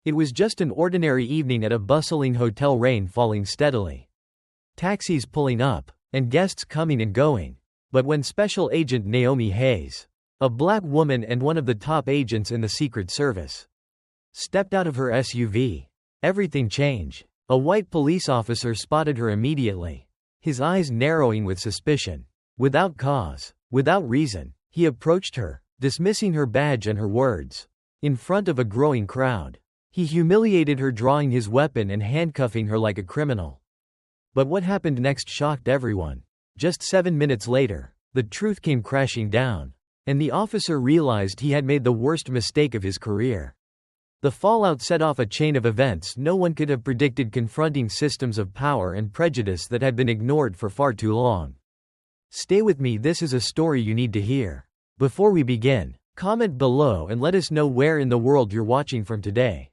It was just an ordinary evening at a bustling hotel, rain falling steadily. Taxis pulling up, and guests coming and going. But when Special Agent Naomi Hayes, a black woman and one of the top agents in the Secret Service, stepped out of her SUV, everything changed. A white police officer spotted her immediately, his eyes narrowing with suspicion. Without cause, without reason, he approached her, dismissing her badge and her words. In front of a growing crowd, he humiliated her, drawing his weapon and handcuffing her like a criminal. But what happened next shocked everyone. Just 7 minutes later, the truth came crashing down, and the officer realized he had made the worst mistake of his career. The fallout set off a chain of events no one could have predicted, confronting systems of power and prejudice that had been ignored for far too long. Stay with me, this is a story you need to hear. Before we begin, comment below and let us know where in the world you're watching from today.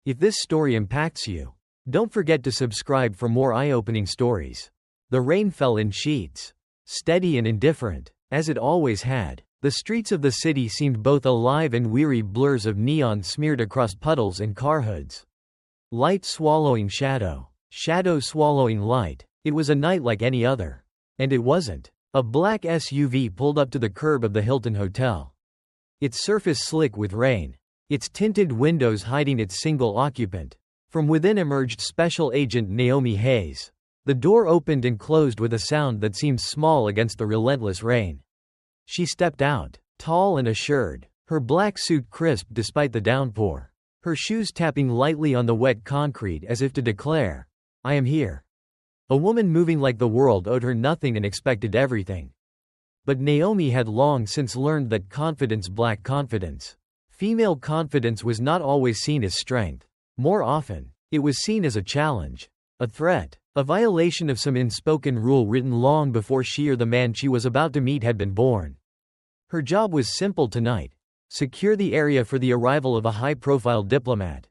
If this story impacts you, don't forget to subscribe for more eye-opening stories. The rain fell in sheets, steady and indifferent, as it always had. The streets of the city seemed both alive and weary, blurs of neon smeared across puddles and car hoods. Light swallowing shadow, shadow swallowing light. It was a night like any other. And it wasn't. A black SUV pulled up to the curb of the Hilton Hotel. Its surface slick with rain, its tinted windows hiding its single occupant. From within emerged Special Agent Naomi Hayes. The door opened and closed with a sound that seemed small against the relentless rain. She stepped out, tall and assured, her black suit crisp despite the downpour, her shoes tapping lightly on the wet concrete as if to declare, "I am here." A woman moving like the world owed her nothing and expected everything. But Naomi had long since learned that confidence, black confidence, female confidence, was not always seen as strength. More often, it was seen as a challenge, a threat, a violation of some unspoken rule written long before she or the man she was about to meet had been born. Her job was simple tonight: secure the area for the arrival of a high-profile diplomat.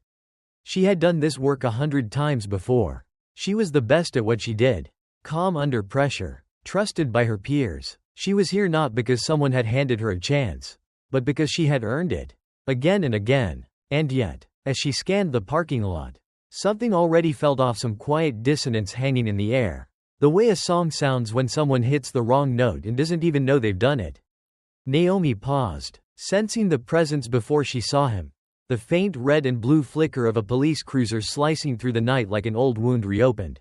She had done this work 100 times before. She was the best at what she did. Calm under pressure, trusted by her peers. She was here not because someone had handed her a chance, but because she had earned it. Again and again. And yet, as she scanned the parking lot, something already felt off, some quiet dissonance hanging in the air. The way a song sounds when someone hits the wrong note and doesn't even know they've done it. Naomi paused, sensing the presence before she saw him. The faint red and blue flicker of a police cruiser slicing through the night like an old wound reopened.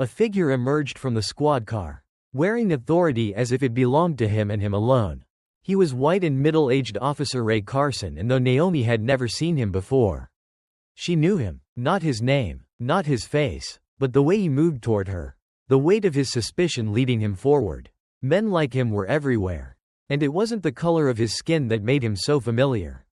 A figure emerged from the squad car, wearing authority as if it belonged to him and him alone. He was white and middle-aged Officer Ray Carson, and though Naomi had never seen him before, she knew him. Not his name, not his face, but the way he moved toward her. The weight of his suspicion leading him forward. Men like him were everywhere. And it wasn't the color of his skin that made him so familiar,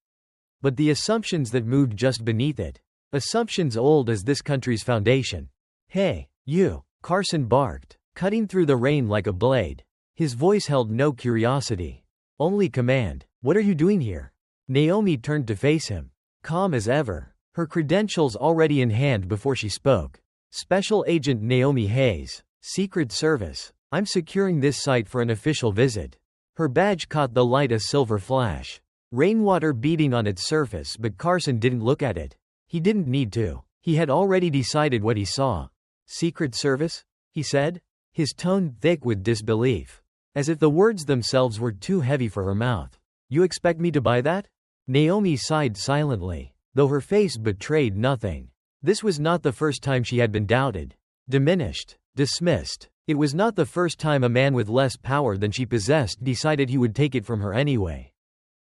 but the assumptions that moved just beneath it. Assumptions old as this country's foundation. "Hey, you," Carson barked, cutting through the rain like a blade. His voice held no curiosity, only command. "What are you doing here?" Naomi turned to face him, calm as ever, her credentials already in hand before she spoke. "Special Agent Naomi Hayes, Secret Service. I'm securing this site for an official visit." Her badge caught the light, a silver flash, rainwater beating on its surface, but Carson didn't look at it. He didn't need to. He had already decided what he saw. "Secret Service?" he said, his tone thick with disbelief, as if the words themselves were too heavy for her mouth. "You expect me to buy that?" Naomi sighed silently, though her face betrayed nothing. This was not the first time she had been doubted, diminished, dismissed. It was not the first time a man with less power than she possessed decided he would take it from her anyway.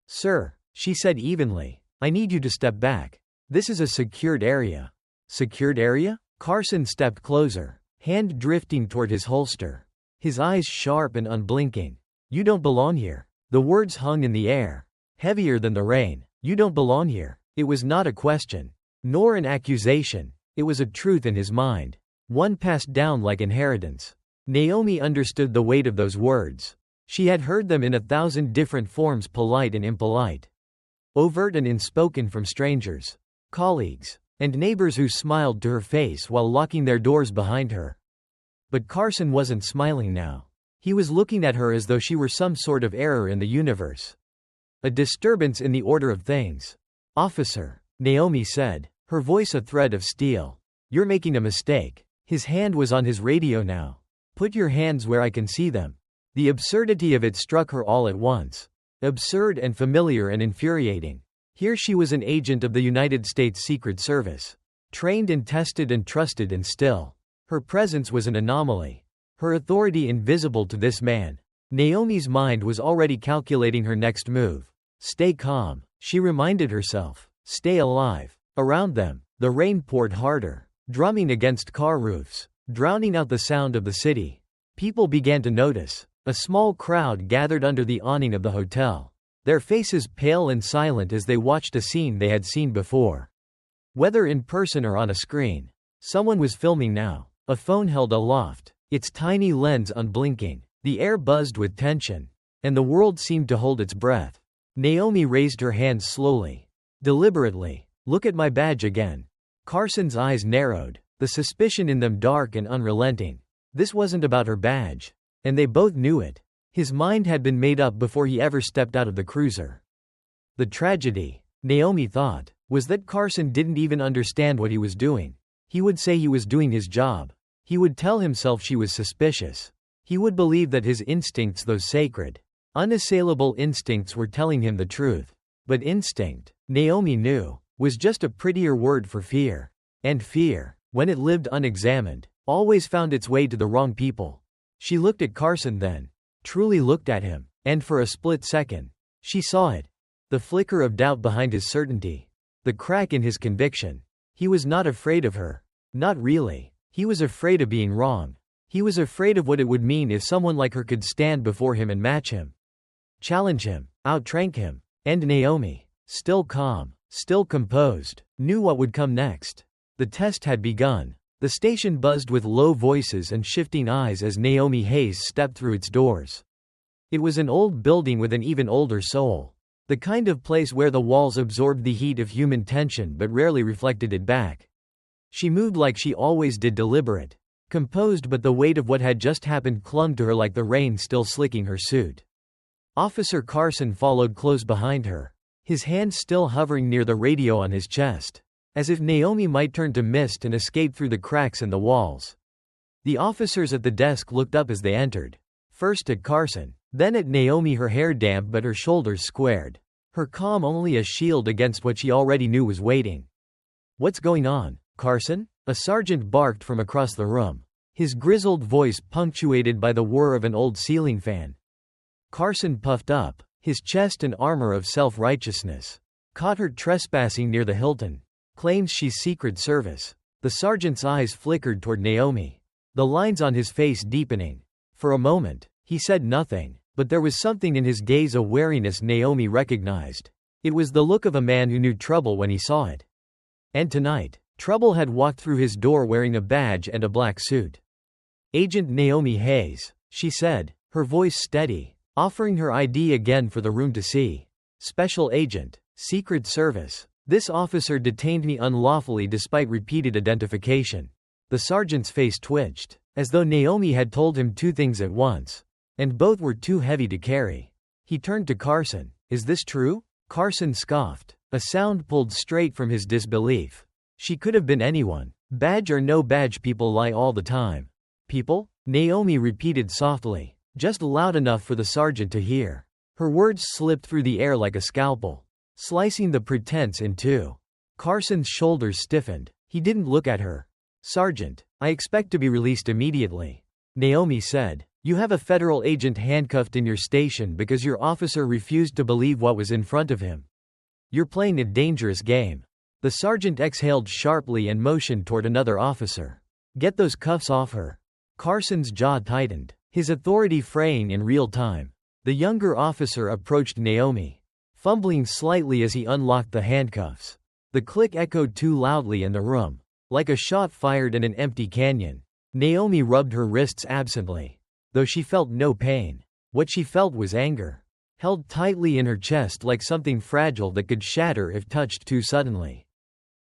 "Sir," she said evenly, "I need you to step back. This is a secured area." "Secured area?" Carson stepped closer, hand drifting toward his holster, his eyes sharp and unblinking. "You don't belong here." The words hung in the air, heavier than the rain. "You don't belong here." It was not a question, nor an accusation. It was a truth in his mind, one passed down like inheritance. Naomi understood the weight of those words. She had heard them in 1,000 different forms, polite and impolite, overt and unspoken, from strangers, colleagues, and neighbors who smiled to her face while locking their doors behind her. But Carson wasn't smiling now. He was looking at her as though she were some sort of error in the universe. A disturbance in the order of things. "Officer," Naomi said, her voice a thread of steel. You're making a mistake. His hand was on his radio now. Put your hands where I can see them. The absurdity of it struck her all at once. Absurd and familiar and infuriating. Here she was, an agent of the United States Secret Service. Trained and tested and trusted, and still, her presence was an anomaly. Her authority invisible to this man. Naomi's mind was already calculating her next move. Stay calm, she reminded herself. Stay alive. Around them, the rain poured harder, drumming against car roofs, drowning out the sound of the city. People began to notice. A small crowd gathered under the awning of the hotel, their faces pale and silent as they watched a scene they had seen before. Whether in person or on a screen, someone was filming now, a phone held aloft, its tiny lens unblinking. The air buzzed with tension, and the world seemed to hold its breath. Naomi raised her hands slowly, deliberately. Look at my badge again. Carson's eyes narrowed, the suspicion in them dark and unrelenting. This wasn't about her badge, and they both knew it. His mind had been made up before he ever stepped out of the cruiser. The tragedy, Naomi thought, was that Carson didn't even understand what he was doing. He would say he was doing his job. He would tell himself she was suspicious. He would believe that his instincts, those sacred, unassailable instincts, were telling him the truth. But instinct, Naomi knew, was just a prettier word for fear. And fear, when it lived unexamined, always found its way to the wrong people. She looked at Carson then, truly looked at him, and for a split second, she saw it. The flicker of doubt behind his certainty. The crack in his conviction. He was not afraid of her. Not really. He was afraid of being wrong. He was afraid of what it would mean if someone like her could stand before him and match him. Challenge him, outrank him. And Naomi, still calm, still composed, knew what would come next. The test had begun. The station buzzed with low voices and shifting eyes as Naomi Hayes stepped through its doors. It was an old building with an even older soul. The kind of place where the walls absorbed the heat of human tension but rarely reflected it back. She moved like she always did, deliberate, composed, but the weight of what had just happened clung to her like the rain still slicking her suit. Officer Carson followed close behind her, his hand still hovering near the radio on his chest, as if Naomi might turn to mist and escape through the cracks in the walls. The officers at the desk looked up as they entered, first at Carson, then at Naomi, her hair damp but her shoulders squared, her calm only a shield against what she already knew was waiting. What's going on, Carson? A sergeant barked from across the room, his grizzled voice punctuated by the whir of an old ceiling fan. Carson puffed up, his chest and armor of self-righteousness. Caught her trespassing near the Hilton. Claims she's Secret Service. The sergeant's eyes flickered toward Naomi, the lines on his face deepening. For a moment, he said nothing, but there was something in his gaze, a wariness Naomi recognized. It was the look of a man who knew trouble when he saw it. And tonight, trouble had walked through his door wearing a badge and a black suit. Agent Naomi Hayes, she said, her voice steady, offering her ID again for the room to see. Special Agent, Secret Service. This officer detained me unlawfully despite repeated identification. The sergeant's face twitched, as though Naomi had told him two things at once, and both were too heavy to carry. He turned to Carson. Is this true? Carson scoffed, a sound pulled straight from his disbelief. She could have been anyone. Badge or no badge, people lie all the time. People? Naomi repeated softly, just loud enough for the sergeant to hear. Her words slipped through the air like a scalpel, slicing the pretense in two. Carson's shoulders stiffened. He didn't look at her. Sergeant, I expect to be released immediately. Naomi said, you have a federal agent handcuffed in your station because your officer refused to believe what was in front of him. You're playing a dangerous game. The sergeant exhaled sharply and motioned toward another officer. Get those cuffs off her. Carson's jaw tightened, his authority fraying in real time. The younger officer approached Naomi, fumbling slightly as he unlocked the handcuffs. The click echoed too loudly in the room, like a shot fired in an empty canyon. Naomi rubbed her wrists absently, though she felt no pain. What she felt was anger, held tightly in her chest like something fragile that could shatter if touched too suddenly.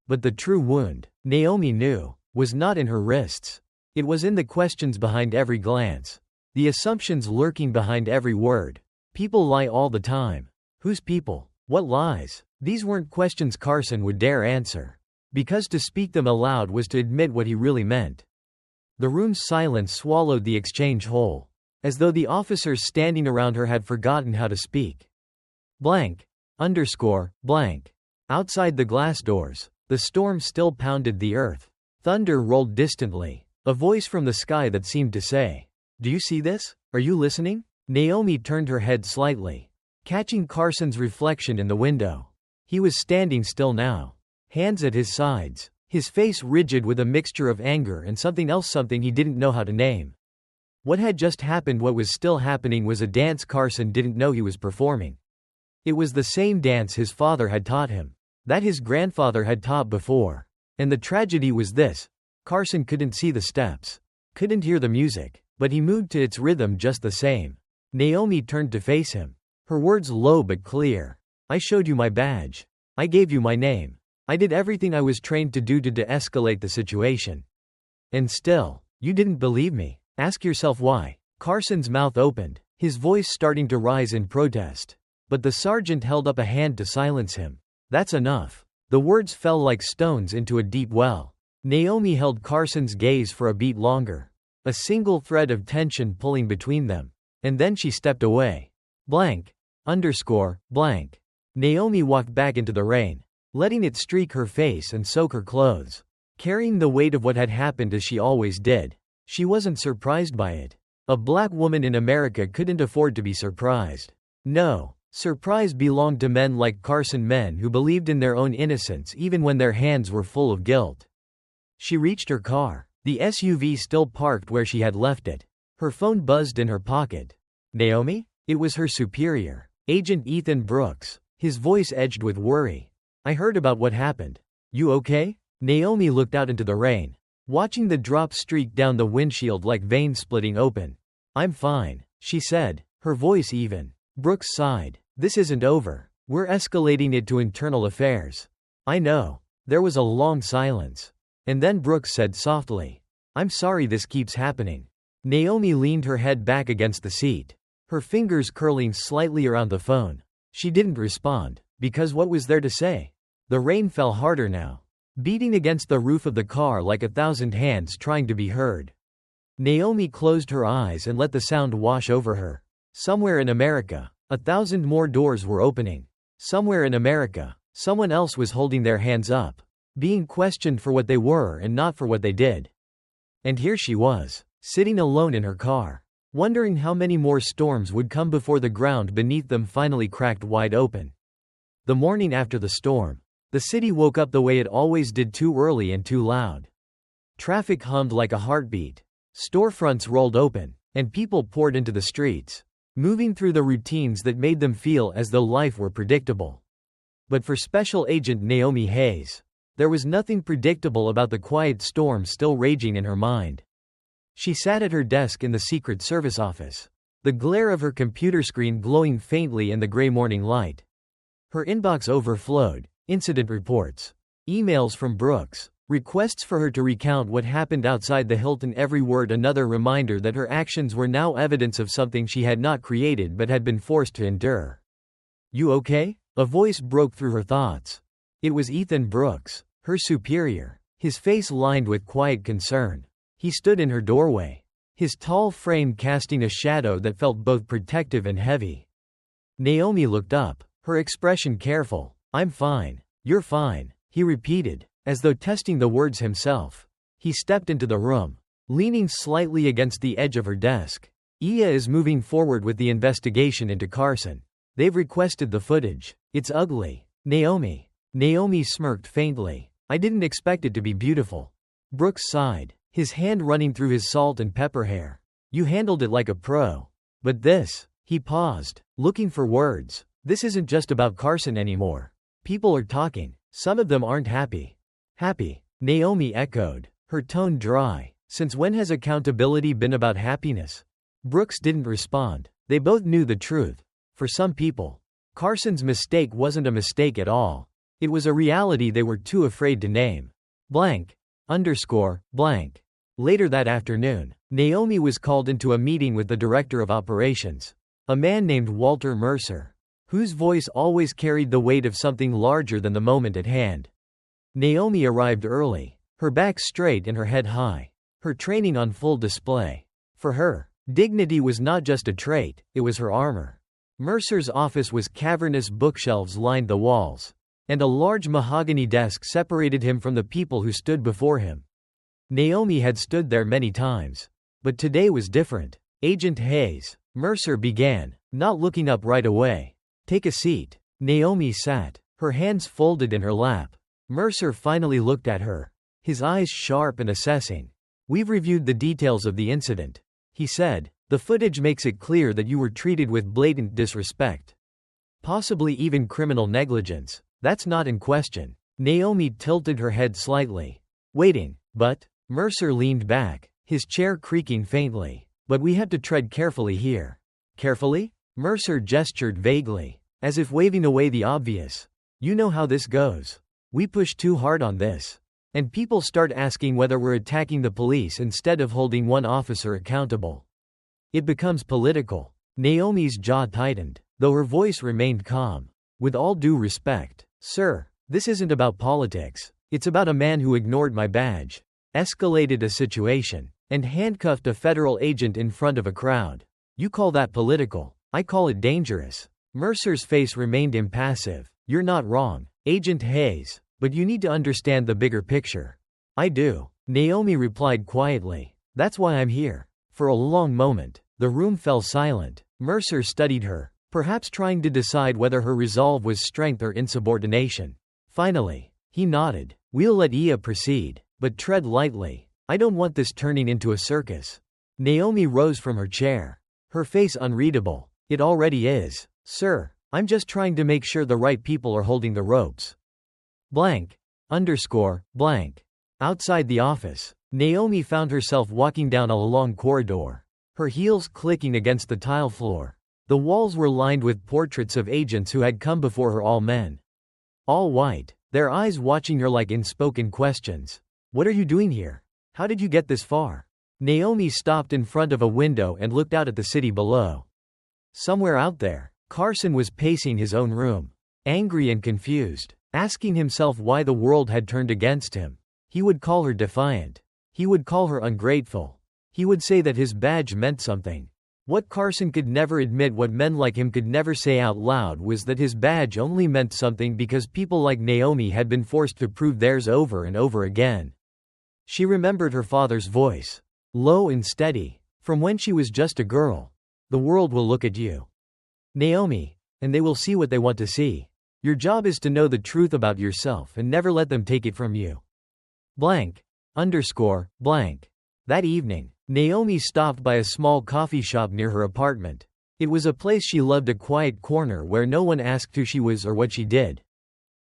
But the true wound, Naomi knew, was not in her wrists. It was in the questions behind every glance, the assumptions lurking behind every word. People lie all the time. Whose people? What lies? These weren't questions Carson would dare answer, because to speak them aloud was to admit what he really meant. The room's silence swallowed the exchange whole, as though the officers standing around her had forgotten how to speak. Blank. Blank. Outside the glass doors, the storm still pounded the earth. Thunder rolled distantly, a voice from the sky that seemed to say, "Do you see this? Are you listening?" Naomi turned her head slightly, catching Carson's reflection in the window. He was standing still now, hands at his sides, his face rigid with a mixture of anger and something else, something he didn't know how to name. What had just happened, what was still happening, was a dance Carson didn't know he was performing. It was the same dance his father had taught him, that his grandfather had taught before. And the tragedy was this: Carson couldn't see the steps, couldn't hear the music, but he moved to its rhythm just the same. Naomi turned to face him, her words low but clear. "I showed you my badge. I gave you my name. I did everything I was trained to do to de-escalate the situation. And still, you didn't believe me. Ask yourself why." Carson's mouth opened, his voice starting to rise in protest. But the sergeant held up a hand to silence him. "That's enough." The words fell like stones into a deep well. Naomi held Carson's gaze for a beat longer, a single thread of tension pulling between them. And then she stepped away. Blank. Naomi walked back into the rain, letting it streak her face and soak her clothes, carrying the weight of what had happened as she always did. She wasn't surprised by it. A black woman in America couldn't afford to be surprised. No, surprise belonged to men like Carson, men who believed in their own innocence even when their hands were full of guilt. She reached her car, the SUV still parked where she had left it. Her phone buzzed in her pocket. Naomi? It was her superior, Agent Ethan Brooks, his voice edged with worry. "I heard about what happened. You okay?" Naomi looked out into the rain, watching the drops streak down the windshield like veins splitting open. "I'm fine," she said, her voice even. Brooks sighed. "This isn't over. We're escalating it to internal affairs." "I know." There was a long silence. And then Brooks said softly, "I'm sorry this keeps happening." Naomi leaned her head back against the seat, her fingers curling slightly around the phone. She didn't respond, because what was there to say? The rain fell harder now, beating against the roof of the car like 1,000 hands trying to be heard. Naomi closed her eyes and let the sound wash over her. Somewhere in America, 1,000 more doors were opening. Somewhere in America, someone else was holding their hands up, being questioned for what they were and not for what they did. And here she was, sitting alone in her car, wondering how many more storms would come before the ground beneath them finally cracked wide open. The morning after the storm, the city woke up the way it always did, too early and too loud. Traffic hummed like a heartbeat. Storefronts rolled open, and people poured into the streets, moving through the routines that made them feel as though life were predictable. But for Special Agent Naomi Hayes, there was nothing predictable about the quiet storm still raging in her mind. She sat at her desk in the Secret Service office, the glare of her computer screen glowing faintly in the gray morning light. Her inbox overflowed, incident reports, emails from Brooks, requests for her to recount what happened outside the Hilton, every word another reminder that her actions were now evidence of something she had not created but had been forced to endure. "You okay?" A voice broke through her thoughts. It was Ethan Brooks, her superior, his face lined with quiet concern. He stood in her doorway, his tall frame casting a shadow that felt both protective and heavy. Naomi looked up, her expression careful. "I'm fine. You're fine," he repeated, as though testing the words himself. He stepped into the room, leaning slightly against the edge of her desk. "IA is moving forward with the investigation into Carson. They've requested the footage. It's ugly." Naomi smirked faintly. "I didn't expect it to be beautiful." Brooks sighed, his hand running through his salt and pepper hair. "You handled it like a pro. But this..." He paused, looking for words. "This isn't just about Carson anymore. People are talking. Some of them aren't happy." "Happy?" Naomi echoed, her tone dry. "Since when has accountability been about happiness?" Brooks didn't respond. They both knew the truth. For some people, Carson's mistake wasn't a mistake at all. It was a reality they were too afraid to name. Blank. Later that afternoon, Naomi was called into a meeting with the director of operations, a man named Walter Mercer. whose voice always carried the weight of something larger than the moment at hand. Naomi arrived early, her back straight and her head high, her training on full display. For her, dignity was not just a trait, it was her armor. Mercer's office was cavernous, bookshelves lined the walls, and a large mahogany desk separated him from the people who stood before him. Naomi had stood there many times, but today was different. "Agent Hayes," Mercer began, not looking up right away. "Take a seat." Naomi sat, her hands folded in her lap. Mercer finally looked at her, his eyes sharp and assessing. "We've reviewed the details of the incident," he said. "The footage makes it clear that you were treated with blatant disrespect. Possibly even criminal negligence. That's not in question." Naomi tilted her head slightly. "Waiting, but..." Mercer leaned back, his chair creaking faintly. "But we have to tread carefully here." "Carefully?" Mercer gestured vaguely, as if waving away the obvious. "You know how this goes. We push too hard on this, and people start asking whether we're attacking the police instead of holding one officer accountable. It becomes political." Naomi's jaw tightened, though her voice remained calm. "With all due respect, sir, this isn't about politics. It's about a man who ignored my badge, escalated a situation, and handcuffed a federal agent in front of a crowd. You call that political. I call it dangerous." Mercer's face remained impassive. "You're not wrong, Agent Hayes, but you need to understand the bigger picture." "I do," Naomi replied quietly. "That's why I'm here." For a long moment, the room fell silent. Mercer studied her, perhaps trying to decide whether her resolve was strength or insubordination. Finally, he nodded. "We'll let Ia proceed, but tread lightly. I don't want this turning into a circus." Naomi rose from her chair, her face unreadable. "It already is, sir. I'm just trying to make sure the right people are holding the ropes." Blank. Underscore, blank. Outside the office, Naomi found herself walking down a long corridor, her heels clicking against the tile floor. The walls were lined with portraits of agents who had come before her, all men, all white, their eyes watching her like unspoken questions. "What are you doing here? How did you get this far?" Naomi stopped in front of a window and looked out at the city below. Somewhere out there, Carson was pacing his own room, angry and confused, asking himself why the world had turned against him. He would call her defiant. He would call her ungrateful. He would say that his badge meant something. What Carson could never admit, what men like him could never say out loud, was that his badge only meant something because people like Naomi had been forced to prove theirs over and over again. She remembered her father's voice, low and steady, from when she was just a girl. "The world will look at you, Naomi, and they will see what they want to see. Your job is to know the truth about yourself and never let them take it from you." Blank. Underscore, blank. That evening, Naomi stopped by a small coffee shop near her apartment. It was a place she loved, a quiet corner where no one asked who she was or what she did.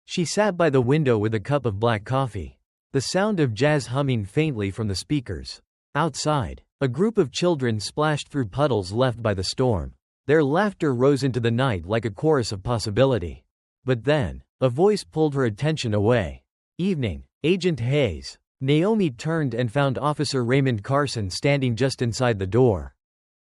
She sat by the window with a cup of black coffee, the sound of jazz humming faintly from the speakers. Outside, a group of children splashed through puddles left by the storm. Their laughter rose into the night like a chorus of possibility. But then, a voice pulled her attention away. "Evening, Agent Hayes." Naomi turned and found Officer Raymond Carson standing just inside the door,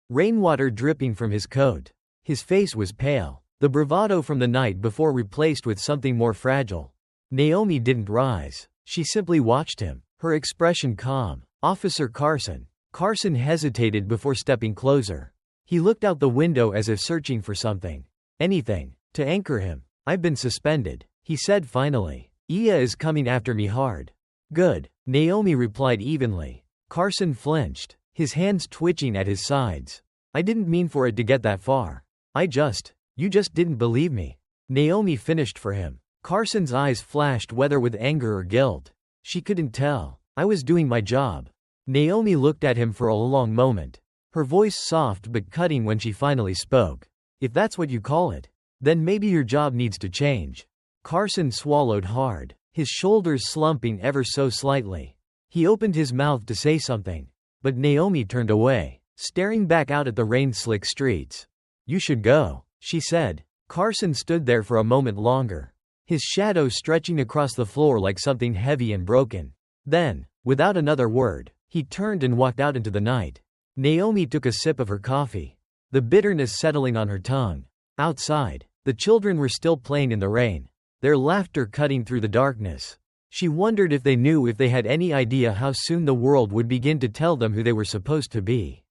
rainwater dripping from his coat. His face was pale, the bravado from the night before replaced with something more fragile. Naomi didn't rise. She simply watched him, her expression calm. "Officer Carson." Carson hesitated before stepping closer. He looked out the window as if searching for something, anything, to anchor him. "I've been suspended," he said finally. "Ia is coming after me hard." "Good," Naomi replied evenly. Carson flinched, his hands twitching at his sides. "I didn't mean for it to get that far. You just didn't believe me." Naomi finished for him. Carson's eyes flashed, whether with anger or guilt. She couldn't tell. "I was doing my job." Naomi looked at him for a long moment, her voice soft but cutting when she finally spoke. "If that's what you call it, then maybe your job needs to change." Carson swallowed hard, his shoulders slumping ever so slightly. He opened his mouth to say something, but Naomi turned away, staring back out at the rain-slick streets. "You should go," she said. Carson stood there for a moment longer, his shadow stretching across the floor like something heavy and broken. Then, without another word, he turned and walked out into the night. Naomi took a sip of her coffee, the bitterness settling on her tongue. Outside, The children were still playing in the rain, their laughter cutting through the darkness. She wondered if they had any idea how soon the world would begin to tell them who they were supposed to be.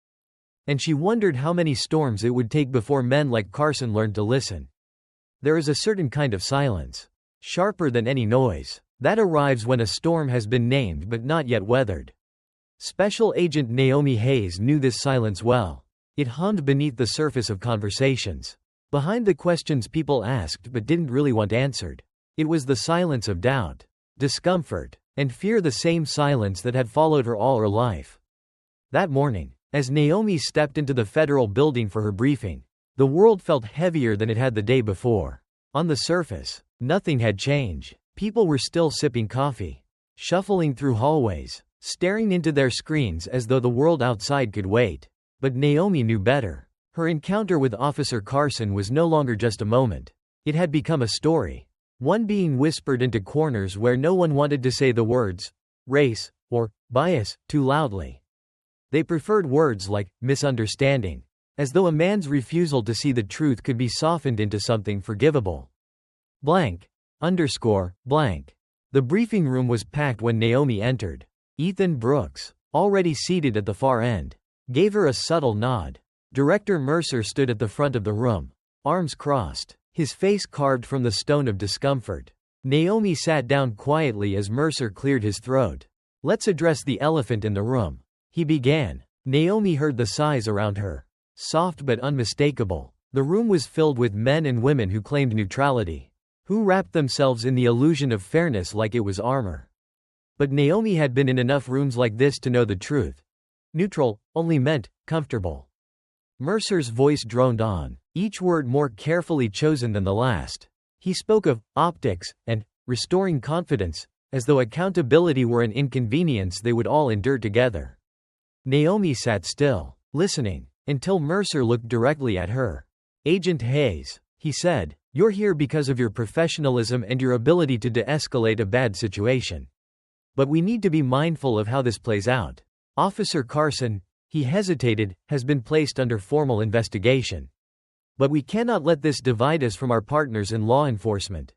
And she wondered how many storms it would take before men like Carson learned to listen. There is a certain kind of silence, sharper than any noise, that arrives when a storm has been named but not yet weathered. Special Agent Naomi Hayes knew this silence well. It hummed beneath the surface of conversations, behind the questions people asked but didn't really want answered. It was the silence of doubt, discomfort, and fear, the same silence that had followed her all her life. That morning, as Naomi stepped into the federal building for her briefing, the world felt heavier than it had the day before. On the surface, nothing had changed. People were still sipping coffee, shuffling through hallways, staring into their screens as though the world outside could wait. But Naomi knew better. Her encounter with Officer Carson was no longer just a moment. It had become a story, one being whispered into corners where no one wanted to say the words race or bias too loudly. They preferred words like misunderstanding, as though a man's refusal to see the truth could be softened into something forgivable. Blank. Blank. The briefing room was packed when Naomi entered. Ethan Brooks, already seated at the far end, gave her a subtle nod. Director Mercer stood at the front of the room, arms crossed, his face carved from the stone of discomfort. Naomi sat down quietly as Mercer cleared his throat. "Let's address the elephant in the room," he began. Naomi heard the sighs around her, soft but unmistakable. The room was filled with men and women who claimed neutrality, who wrapped themselves in the illusion of fairness like it was armor. But Naomi had been in enough rooms like this to know the truth. Neutral only meant comfortable. Mercer's voice droned on, each word more carefully chosen than the last. He spoke of optics and restoring confidence, as though accountability were an inconvenience they would all endure together. Naomi sat still, listening, until Mercer looked directly at her. "Agent Hayes," he said, "you're here because of your professionalism and your ability to de-escalate a bad situation. But we need to be mindful of how this plays out. Officer Carson," he hesitated, "has been placed under formal investigation. But we cannot let this divide us from our partners in law enforcement."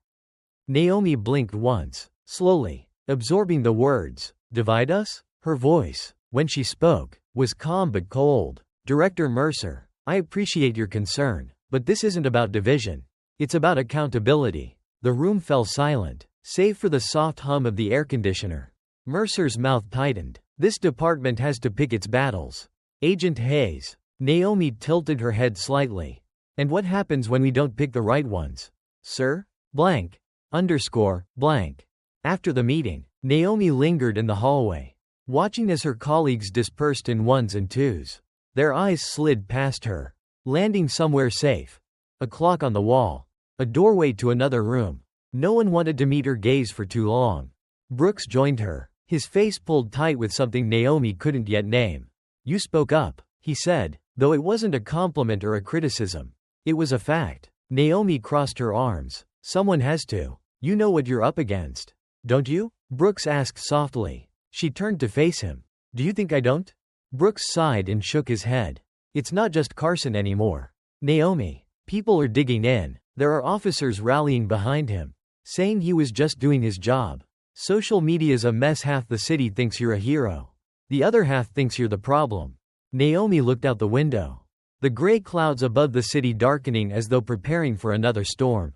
Naomi blinked once, slowly, absorbing the words. "Divide us?" Her voice, when she spoke, was calm but cold. "Director Mercer, I appreciate your concern, but this isn't about division. It's about accountability." The room fell silent, save for the soft hum of the air conditioner. Mercer's mouth tightened. "This department has to pick its battles. Agent Hayes." Naomi tilted her head slightly. "And what happens when we don't pick the right ones, sir?" Blank. Blank. After the meeting, Naomi lingered in the hallway, watching as her colleagues dispersed in ones and twos. Their eyes slid past her, landing somewhere safe. A clock on the wall. A doorway to another room. No one wanted to meet her gaze for too long. Brooks joined her, his face pulled tight with something Naomi couldn't yet name. "You spoke up," he said, though it wasn't a compliment or a criticism. It was a fact. Naomi crossed her arms. "Someone has to. You know what you're up against, don't you?" Brooks asked softly. She turned to face him. "Do you think I don't?" Brooks sighed and shook his head. "It's not just Carson anymore, Naomi. People are digging in. There are officers rallying behind him, saying he was just doing his job. Social media's a mess. Half the city thinks you're a hero. The other half thinks you're the problem." Naomi looked out the window. The gray clouds above the city darkening as though preparing for another storm.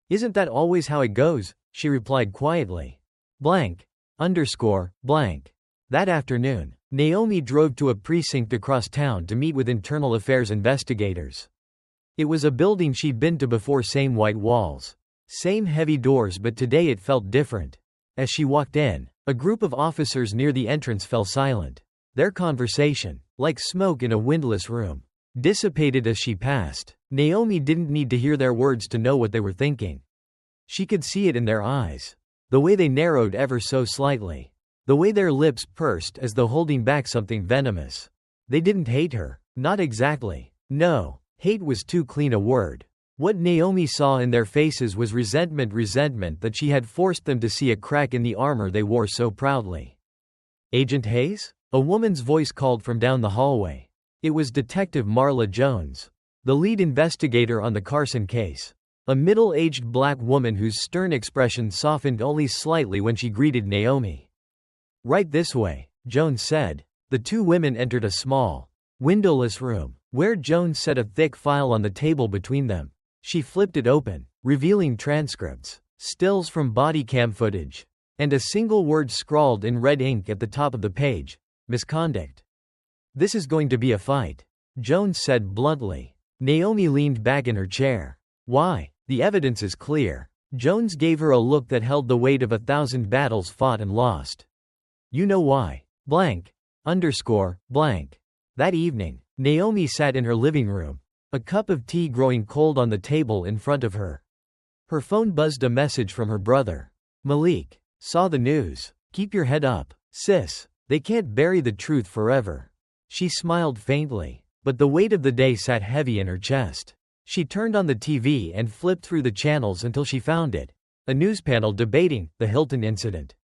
"Isn't that always how it goes?" she replied quietly. Blank. That afternoon, Naomi drove to a precinct across town to meet with internal affairs investigators. It was a building she'd been to before, same white walls, same heavy doors, but today it felt different. As she walked in, a group of officers near the entrance fell silent. Their conversation, like smoke in a windless room, dissipated as she passed. Naomi didn't need to hear their words to know what they were thinking. She could see it in their eyes. The way they narrowed ever so slightly. The way their lips pursed as though holding back something venomous. They didn't hate her. Not exactly. No, hate was too clean a word. What Naomi saw in their faces was resentment that she had forced them to see a crack in the armor they wore so proudly. "Agent Hayes?" A woman's voice called from down the hallway. It was Detective Marla Jones, the lead investigator on the Carson case. A middle-aged black woman whose stern expression softened only slightly when she greeted Naomi. "Right this way," Jones said. The two women entered a small, windowless room, where Jones set a thick file on the table between them. She flipped it open, revealing transcripts, stills from body cam footage, and a single word scrawled in red ink at the top of the page: misconduct. "This is going to be a fight," Jones said bluntly. Naomi leaned back in her chair. "Why? The evidence is clear." Jones gave her a look that held the weight of 1,000 battles fought and lost. "You know why. Blank. Underscore, blank." That evening, Naomi sat in her living room, a cup of tea growing cold on the table in front of her. Her phone buzzed a message from her brother. "Malik. Saw the news. Keep your head up, sis. They can't bury the truth forever." She smiled faintly, but the weight of the day sat heavy in her chest. She turned on the TV and flipped through the channels until she found it. A news panel debating the Hilton incident.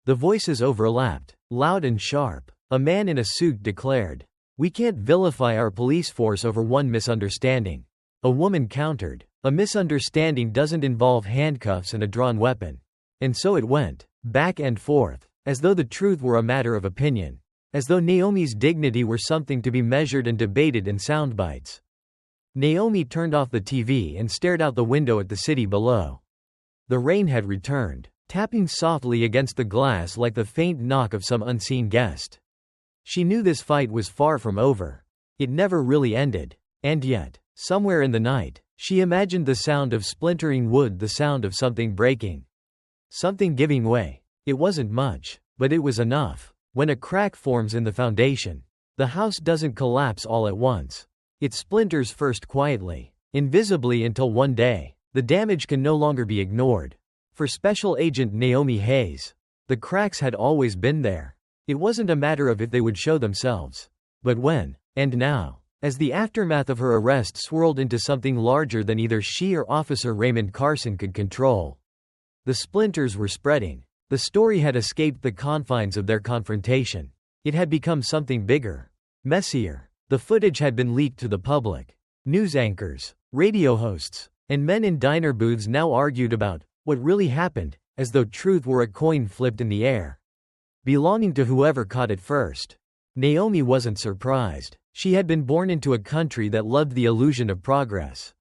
The voices overlapped, loud and sharp. A man in a suit declared, "We can't vilify our police force over one misunderstanding." A woman countered, "A misunderstanding doesn't involve handcuffs and a drawn weapon." And so it went, back and forth, as though the truth were a matter of opinion, as though Naomi's dignity were something to be measured and debated in sound bites. Naomi turned off the TV and stared out the window at the city below. The rain had returned, tapping softly against the glass like the faint knock of some unseen guest. She knew this fight was far from over. It never really ended. And yet, somewhere in the night, she imagined the sound of splintering wood, the sound of something breaking. Something giving way. It wasn't much, but it was enough. When a crack forms in the foundation, the house doesn't collapse all at once. It splinters first quietly, invisibly, until one day, the damage can no longer be ignored. For Special Agent Naomi Hayes, the cracks had always been there. It wasn't a matter of if they would show themselves, but when. And now, as the aftermath of her arrest swirled into something larger than either she or Officer Raymond Carson could control, the splinters were spreading. The story had escaped the confines of their confrontation. It had become something bigger, messier. The footage had been leaked to the public. News anchors, radio hosts, and men in diner booths now argued about what really happened, as though truth were a coin flipped in the air, belonging to whoever caught it first. Naomi wasn't surprised. She had been born into a country that loved the illusion of progress.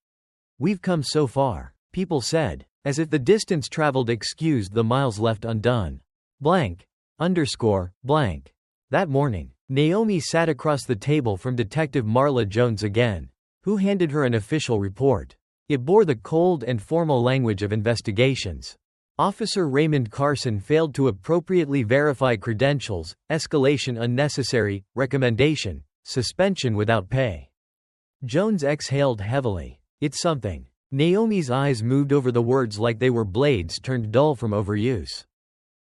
"We've come so far," people said, as if the distance traveled excused the miles left undone. Blank. Underscore, blank. That morning, Naomi sat across the table from Detective Marla Jones again, who handed her an official report. It bore the cold and formal language of investigations. Officer Raymond Carson failed to appropriately verify credentials, escalation unnecessary, recommendation, suspension without pay. Jones exhaled heavily. "It's something." Naomi's eyes moved over the words like they were blades turned dull from overuse.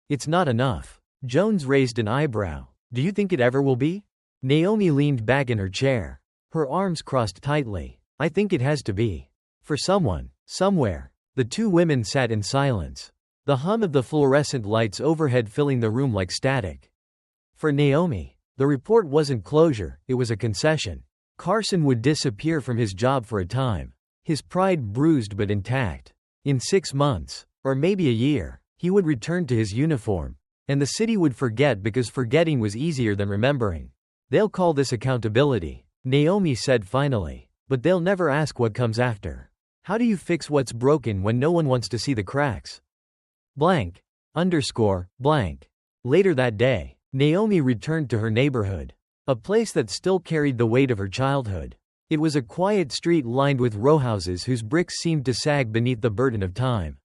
"It's not enough." Jones raised an eyebrow. "Do you think it ever will be?" Naomi leaned back in her chair, her arms crossed tightly. "I think it has to be. For someone, somewhere." The two women sat in silence, the hum of the fluorescent lights overhead filling the room like static. For Naomi, the report wasn't closure, it was a concession. Carson would disappear from his job for a time, his pride bruised but intact. In 6 months, or maybe a year, he would return to his uniform, and the city would forget because forgetting was easier than remembering. "They'll call this accountability," Naomi said finally, "but they'll never ask what comes after. How do you fix what's broken when no one wants to see the cracks?" Blank. Underscore, blank. Later that day, Naomi returned to her neighborhood, a place that still carried the weight of her childhood. It was a quiet street lined with rowhouses whose bricks seemed to sag beneath the burden of time.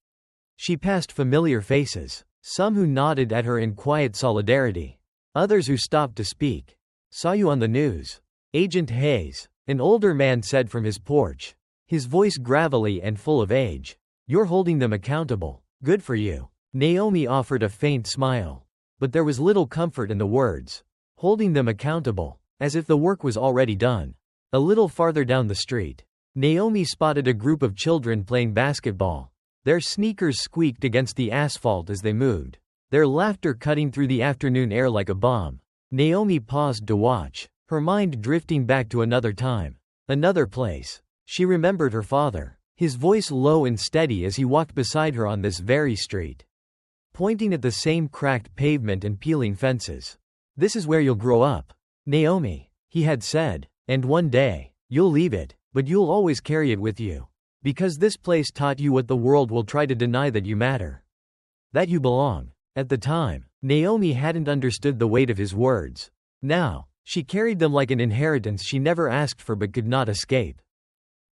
She passed familiar faces, some who nodded at her in quiet solidarity, others who stopped to speak. "Saw you on the news. Agent Hayes," an older man said from his porch, his voice gravelly and full of age. "You're holding them accountable. Good for you." Naomi offered a faint smile, but there was little comfort in the words. Holding them accountable, as if the work was already done. A little farther down the street, Naomi spotted a group of children playing basketball. Their sneakers squeaked against the asphalt as they moved, their laughter cutting through the afternoon air like a bomb. Naomi paused to watch, her mind drifting back to another time, another place. She remembered her father, his voice low and steady as he walked beside her on this very street, pointing at the same cracked pavement and peeling fences. "This is where you'll grow up, Naomi," he had said, "and one day, you'll leave it, but you'll always carry it with you. Because this place taught you what the world will try to deny, that you matter. That you belong." At the time, Naomi hadn't understood the weight of his words. Now, she carried them like an inheritance she never asked for but could not escape.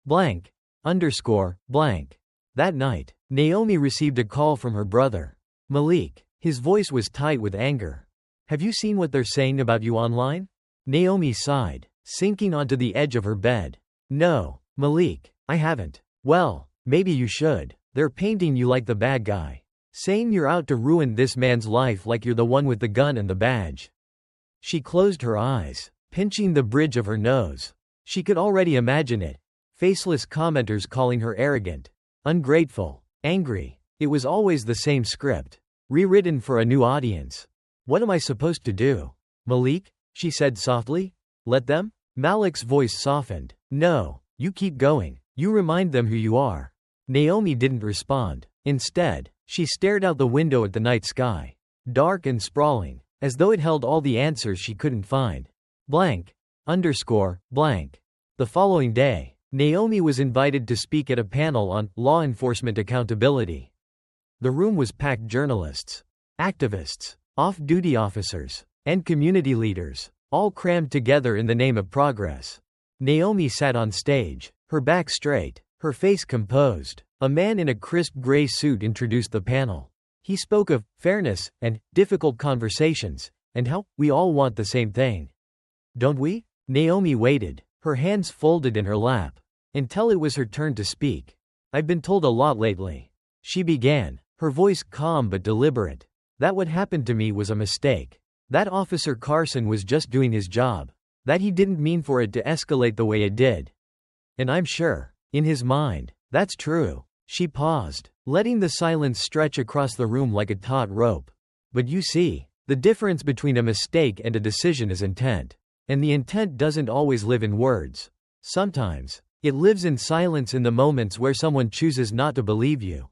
Blank. Underscore, blank. That night, Naomi received a call from her brother, Malik. His voice was tight with anger. "Have you seen what they're saying about you online?" Naomi sighed, sinking onto the edge of her bed. "No, Malik, I haven't." "Well, maybe you should. They're painting you like the bad guy. Saying you're out to ruin this man's life like you're the one with the gun and the badge." She closed her eyes, pinching the bridge of her nose. She could already imagine it. Faceless commenters calling her arrogant, ungrateful, angry. It was always the same script, rewritten for a new audience. "What am I supposed to do, Malik?" she said softly. "Let them?" Malik's voice softened. "No, you keep going. You remind them who you are." Naomi didn't respond. Instead, she stared out the window at the night sky, dark and sprawling, as though it held all the answers she couldn't find. Blank. Underscore, blank. The following day, Naomi was invited to speak at a panel on law enforcement accountability. The room was packed: journalists, activists, off-duty officers, and community leaders, all crammed together in the name of progress. Naomi sat on stage, her back straight, her face composed. A man in a crisp gray suit introduced the panel. He spoke of fairness and difficult conversations, and how we all want the same thing. Don't we? Naomi waited, her hands folded in her lap, until it was her turn to speak. "I've been told a lot lately," she began, her voice calm but deliberate, "that what happened to me was a mistake. That Officer Carson was just doing his job. That he didn't mean for it to escalate the way it did. And I'm sure, in his mind, that's true." She paused, letting the silence stretch across the room like a taut rope. "But you see, the difference between a mistake and a decision is intent. And the intent doesn't always live in words. Sometimes, it lives in silence, in the moments where someone chooses not to believe you,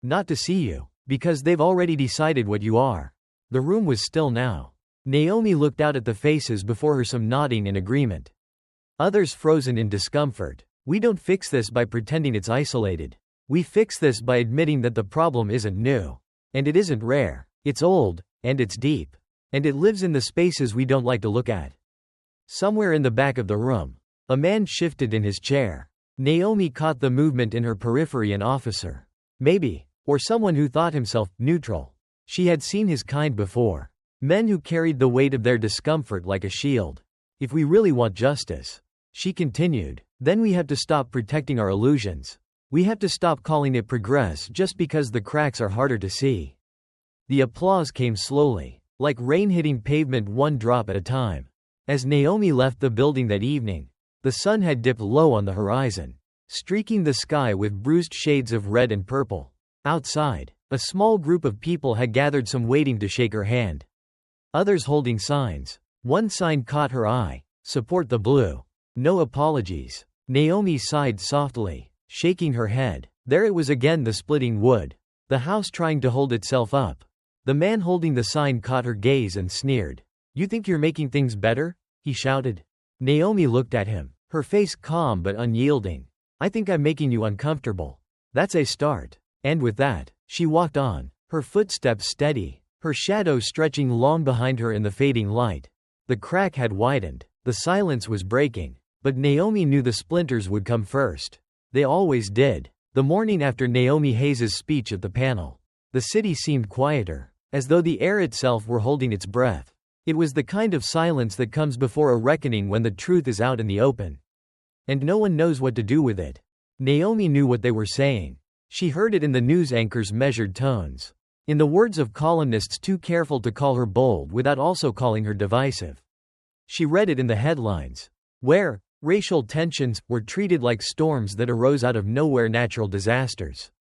not to see you, because they've already decided what you are." The room was still now. Naomi looked out at the faces before her, some nodding in agreement, others frozen in discomfort. "We don't fix this by pretending it's isolated. We fix this by admitting that the problem isn't new. And it isn't rare. It's old, and it's deep. And it lives in the spaces we don't like to look at." Somewhere in the back of the room, a man shifted in his chair. Naomi caught the movement in her periphery. An officer. Maybe. Or someone who thought himself neutral. She had seen his kind before. Men who carried the weight of their discomfort like a shield. "If we really want justice," she continued, "then we have to stop protecting our illusions. We have to stop calling it progress just because the cracks are harder to see." The applause came slowly, like rain hitting pavement, one drop at a time. As Naomi left the building that evening, the sun had dipped low on the horizon, streaking the sky with bruised shades of red and purple. Outside, a small group of people had gathered, some waiting to shake her hand, others holding signs. One sign caught her eye: "Support the blue. No apologies." Naomi sighed softly, shaking her head. There it was again, the splitting wood, the house trying to hold itself up. The man holding the sign caught her gaze and sneered. "You think you're making things better?" he shouted. Naomi looked at him, her face calm but unyielding. "I think I'm making you uncomfortable. That's a start." And with that, she walked on, her footsteps steady, her shadow stretching long behind her in the fading light. The crack had widened, the silence was breaking, but Naomi knew the splinters would come first. They always did. The morning after Naomi Hayes's speech at the panel, the city seemed quieter, as though the air itself were holding its breath. It was the kind of silence that comes before a reckoning, when the truth is out in the open, and no one knows what to do with it. Naomi knew what they were saying. She heard it in the news anchors' measured tones, in the words of columnists too careful to call her bold without also calling her divisive. She read it in the headlines, where racial tensions were treated like storms that arose out of nowhere, natural disasters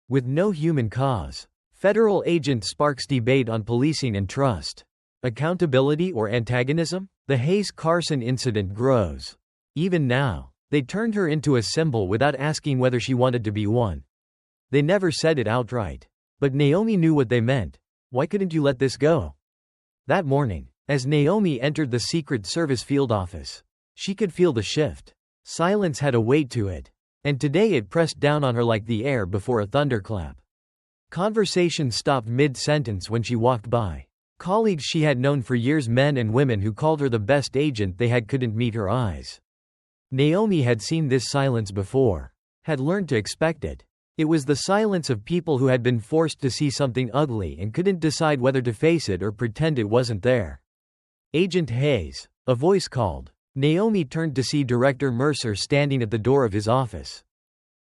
with no human cause. Federal agent sparks debate on policing and trust. Accountability or antagonism? The Hayes-Carson incident grows. Even now, They turned her into a symbol without asking whether she wanted to be one. They never said it outright. But Naomi knew what they meant. Why couldn't you let this go? That morning, as Naomi entered the Secret Service field office, she could feel the shift. Silence had a weight to it. And today it pressed down on her like the air before a thunderclap. Conversation stopped mid-sentence when she walked by. Colleagues she had known for years, men and women who called her the best agent they had, couldn't meet her eyes. Naomi had seen this silence before, had learned to expect it. It was the silence of people who had been forced to see something ugly and couldn't decide whether to face it or pretend it wasn't there. Agent Hayes, a voice called. Naomi turned to see Director Mercer standing at the door of his office.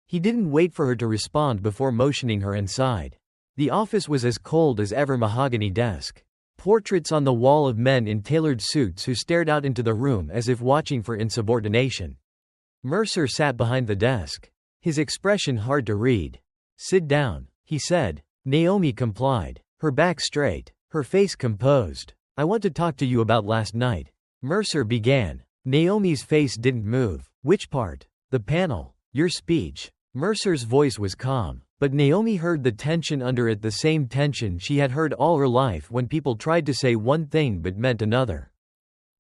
He didn't wait for her to respond before motioning her inside. The office was as cold as ever, mahogany desk. Portraits on the wall of men in tailored suits who stared out into the room as if watching for insubordination. Mercer sat behind the desk, his expression hard to read. "Sit down," he said. Naomi complied, her back straight, her face composed. "I want to talk to you about last night," Mercer began. Naomi's face didn't move. "Which part?" "The panel. Your speech." Mercer's voice was calm, but Naomi heard the tension under it, the same tension she had heard all her life when people tried to say one thing but meant another.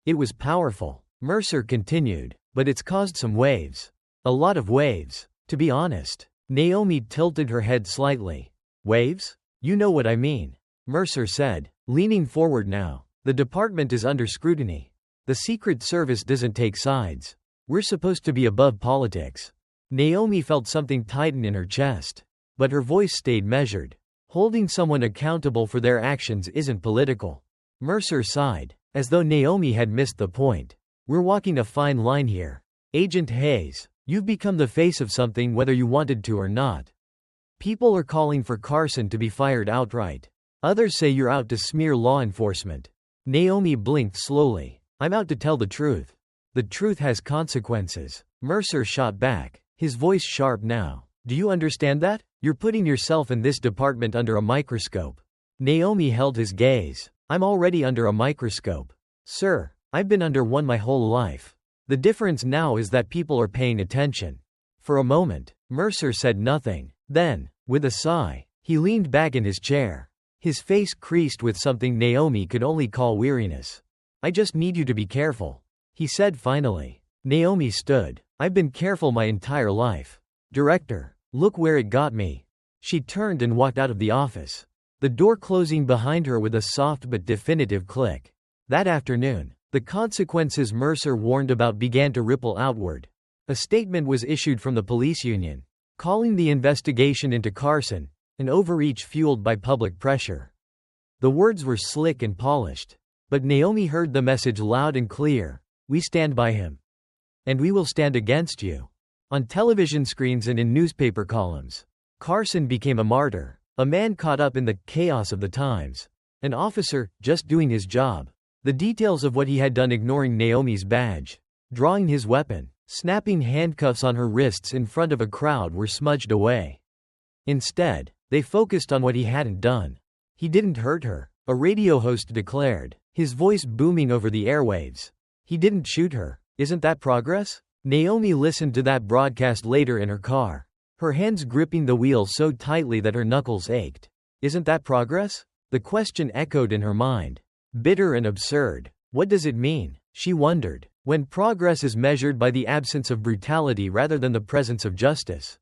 It was powerful. Mercer continued, "But it's caused some waves. A lot of waves, to be honest." Naomi tilted her head slightly. "Waves? You know what I mean," Mercer said, leaning forward now. "The department is under scrutiny. The Secret Service doesn't take sides. We're supposed to be above politics." Naomi felt something tighten in her chest. But her voice stayed measured. "Holding someone accountable for their actions isn't political." Mercer sighed, as though Naomi had missed the point. "We're walking a fine line here. Agent Hayes, you've become the face of something whether you wanted to or not. People are calling for Carson to be fired outright. Others say you're out to smear law enforcement." Naomi blinked slowly. "I'm out to tell the truth. The truth has consequences." Mercer shot back, his voice sharp now. "Do you understand that? You're putting yourself in this department under a microscope." Naomi held his gaze. "I'm already under a microscope, sir. I've been under one my whole life. The difference now is that people are paying attention." For a moment, Mercer said nothing. Then, with a sigh, he leaned back in his chair. His face creased with something Naomi could only call weariness. "I just need you to be careful," he said finally. Naomi stood. "I've been careful my entire life. Director, look where it got me." She turned and walked out of the office, the door closing behind her with a soft but definitive click. That afternoon, the consequences Mercer warned about began to ripple outward. A statement was issued from the police union, calling the investigation into Carson an overreach fueled by public pressure. The words were slick and polished, but Naomi heard the message loud and clear: "We stand by him. And we will stand against you." On television screens and in newspaper columns, Carson became a martyr, a man caught up in the chaos of the times, an officer just doing his job. The details of what he had done, ignoring Naomi's badge, drawing his weapon, snapping handcuffs on her wrists in front of a crowd, were smudged away. Instead, they focused on what he hadn't done. "He didn't hurt her," a radio host declared, his voice booming over the airwaves. "He didn't shoot her. Isn't that progress?" Naomi listened to that broadcast later in her car, her hands gripping the wheel so tightly that her knuckles ached. "Isn't that progress?" The question echoed in her mind. Bitter and absurd. What does it mean, she wondered, when progress is measured by the absence of brutality rather than the presence of justice?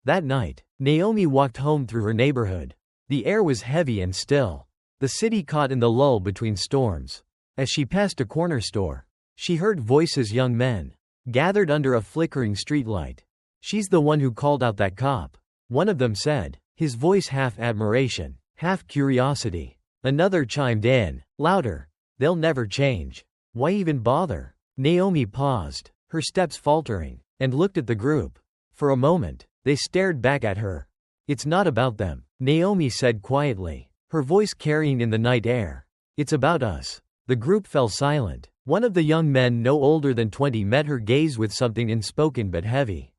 That night, Naomi walked home through her neighborhood. The air was heavy and still, the city caught in the lull between storms. As she passed a corner store, she heard voices, young men, gathered under a flickering streetlight. "She's the one who called out that cop," one of them said, his voice half admiration, half curiosity. Another chimed in, louder, "They'll never change. Why even bother?" Naomi paused, her steps faltering, and looked at the group. For a moment, they stared back at her. "It's not about them," Naomi said quietly, her voice carrying in the night air. "It's about us." The group fell silent. One of the young men, no older than 20, met her gaze with something unspoken but heavy.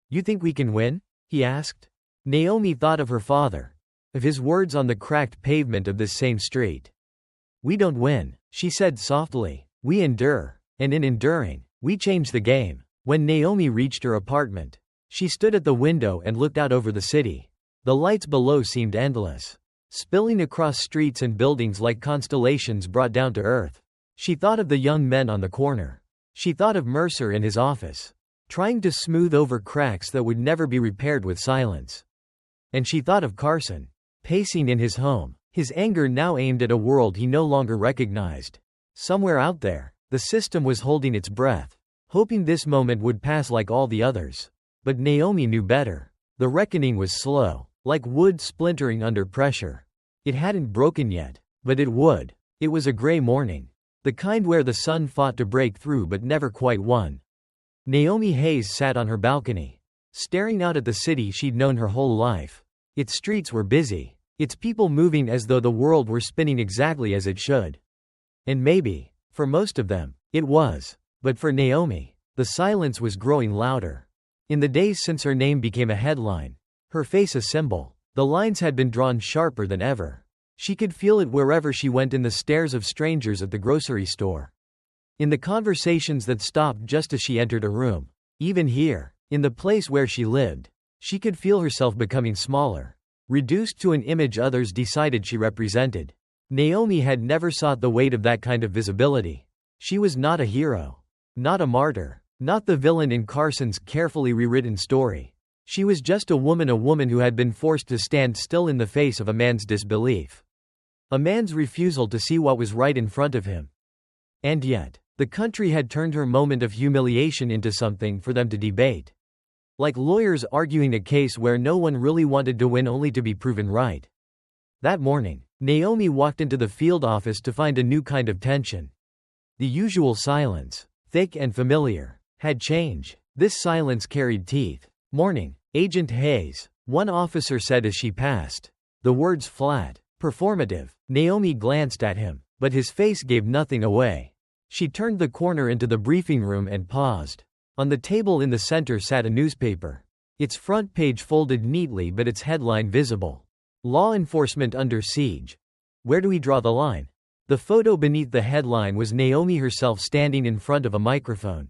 "You think we can win?" he asked. Naomi thought of her father, of his words on the cracked pavement of this same street. "We don't win," she said softly. "We endure. And in enduring, we change the game." When Naomi reached her apartment, she stood at the window and looked out over the city. The lights below seemed endless, spilling across streets and buildings like constellations brought down to earth. She thought of the young men on the corner. She thought of Mercer in his office, trying to smooth over cracks that would never be repaired with silence. And she thought of Carson, pacing in his home, his anger now aimed at a world he no longer recognized. Somewhere out there, the system was holding its breath, hoping this moment would pass like all the others. But Naomi knew better. The reckoning was slow, like wood splintering under pressure. It hadn't broken yet, but it would. It was a gray morning, the kind where the sun fought to break through but never quite won. Naomi Hayes sat on her balcony, staring out at the city she'd known her whole life. Its streets were busy, its people moving as though the world were spinning exactly as it should. And maybe, for most of them, it was. But for Naomi, the silence was growing louder. In the days since her name became a headline, her face a symbol, the lines had been drawn sharper than ever. She could feel it wherever she went, in the stares of strangers at the grocery store, in the conversations that stopped just as she entered a room. Even here, in the place where she lived, she could feel herself becoming smaller, reduced to an image others decided she represented. Naomi had never sought the weight of that kind of visibility. She was not a hero, not a martyr, not the villain in Carson's carefully rewritten story. She was just a woman who had been forced to stand still in the face of a man's disbelief, a man's refusal to see what was right in front of him. And yet, the country had turned her moment of humiliation into something for them to debate. Like lawyers arguing a case where no one really wanted to win, only to be proven right. That morning, Naomi walked into the field office to find a new kind of tension. The usual silence, thick and familiar, had changed. This silence carried teeth. "Morning, Agent Hayes," one officer said as she passed. The words flat, performative. Naomi glanced at him, but his face gave nothing away. She turned the corner into the briefing room and paused. On the table in the center sat a newspaper, its front page folded neatly but its headline visible. "Law enforcement under siege. Where do we draw the line?" The photo beneath the headline was Naomi herself standing in front of a microphone.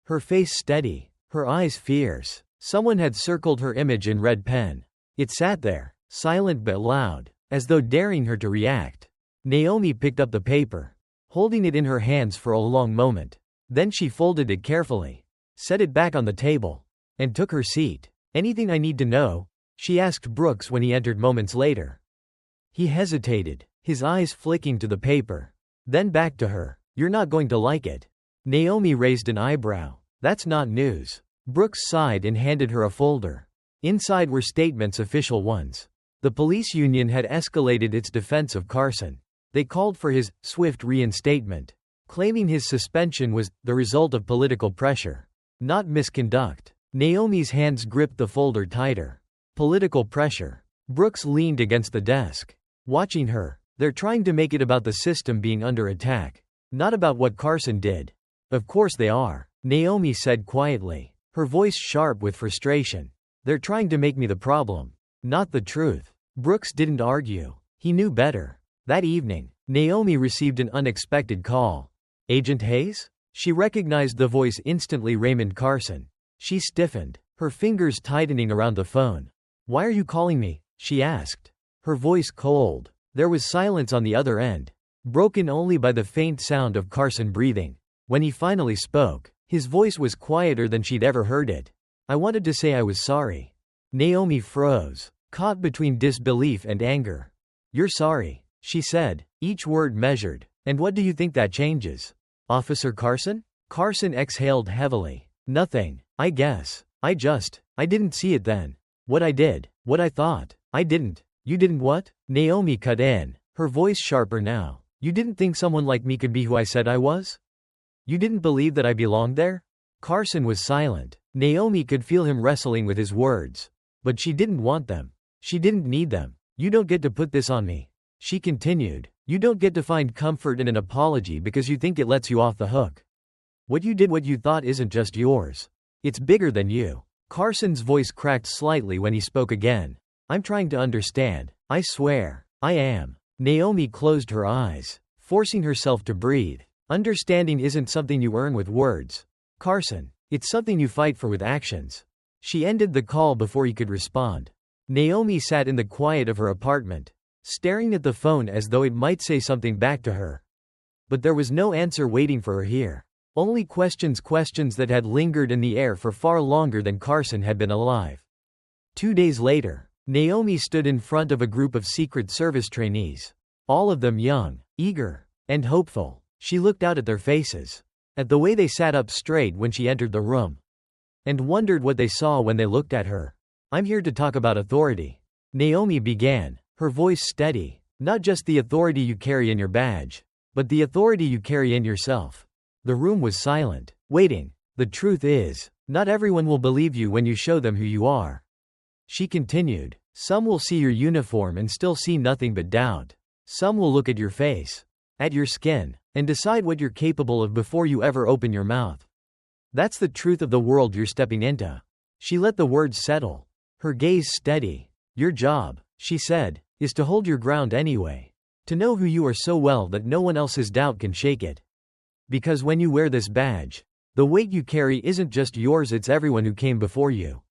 Her face steady, her eyes fierce. Someone had circled her image in red pen. It sat there, silent but loud, as though daring her to react. Naomi picked up the paper, holding it in her hands for a long moment. Then she folded it carefully, set it back on the table, and took her seat. "Anything I need to know?" she asked Brooks when he entered moments later. He hesitated, his eyes flicking to the paper, then back to her. "You're not going to like it." Naomi raised an eyebrow. "That's not news." Brooks sighed and handed her a folder. Inside were statements, official ones. The police union had escalated its defense of Carson. They called for his swift reinstatement, claiming his suspension was the result of political pressure, not misconduct. Naomi's hands gripped the folder tighter. Political pressure. Brooks leaned against the desk, watching her. "They're trying to make it about the system being under attack, not about what Carson did." "Of course they are," Naomi said quietly, her voice sharp with frustration. "They're trying to make me the problem, not the truth." Brooks didn't argue. He knew better. That evening, Naomi received an unexpected call. "Agent Hayes?" She recognized the voice instantly. Raymond Carson. She stiffened, her fingers tightening around the phone. "Why are you calling me?" she asked, her voice cold. There was silence on the other end, broken only by the faint sound of Carson breathing. When he finally spoke, his voice was quieter than she'd ever heard it. "I wanted to say I was sorry." Naomi froze, caught between disbelief and anger. "You're sorry," she said, each word measured. "And what do you think that changes?" "Officer Carson?" Carson exhaled heavily. "Nothing, I guess. I didn't see it then. What I did, what I thought, I didn't." "You didn't what?" Naomi cut in, her voice sharper now. "You didn't think someone like me could be who I said I was? You didn't believe that I belonged there?" Carson was silent. Naomi could feel him wrestling with his words. But she didn't want them. She didn't need them. "You don't get to put this on me," she continued. "You don't get to find comfort in an apology because you think it lets you off the hook. What you did, what you thought, isn't just yours. It's bigger than you." Carson's voice cracked slightly when he spoke again. "I'm trying to understand. I swear, I am." Naomi closed her eyes, forcing herself to breathe. "Understanding isn't something you earn with words. Carson, It's something you fight for with actions. She ended the call before he could respond. Naomi sat in the quiet of her apartment, staring at the phone as though it might say something back to her. But there was no answer waiting for her here. Only questions that had lingered in the air for far longer than Carson had been alive. 2 days later, Naomi stood in front of a group of Secret Service trainees. All of them young, eager, and hopeful. She looked out at their faces, at the way they sat up straight when she entered the room, and wondered what they saw when they looked at her. "I'm here to talk about authority," Naomi began, her voice steady. "Not just the authority you carry in your badge, but the authority you carry in yourself." The room was silent, waiting. "The truth is, not everyone will believe you when you show them who you are," she continued. "Some will see your uniform and still see nothing but doubt. Some will look at your face, at your skin, and decide what you're capable of before you ever open your mouth. That's the truth of the world you're stepping into." She let the words settle, her gaze steady. "Your job," she said, "is to hold your ground anyway. To know who you are so well that no one else's doubt can shake it. Because when you wear this badge, the weight you carry isn't just yours, it's everyone who came before you.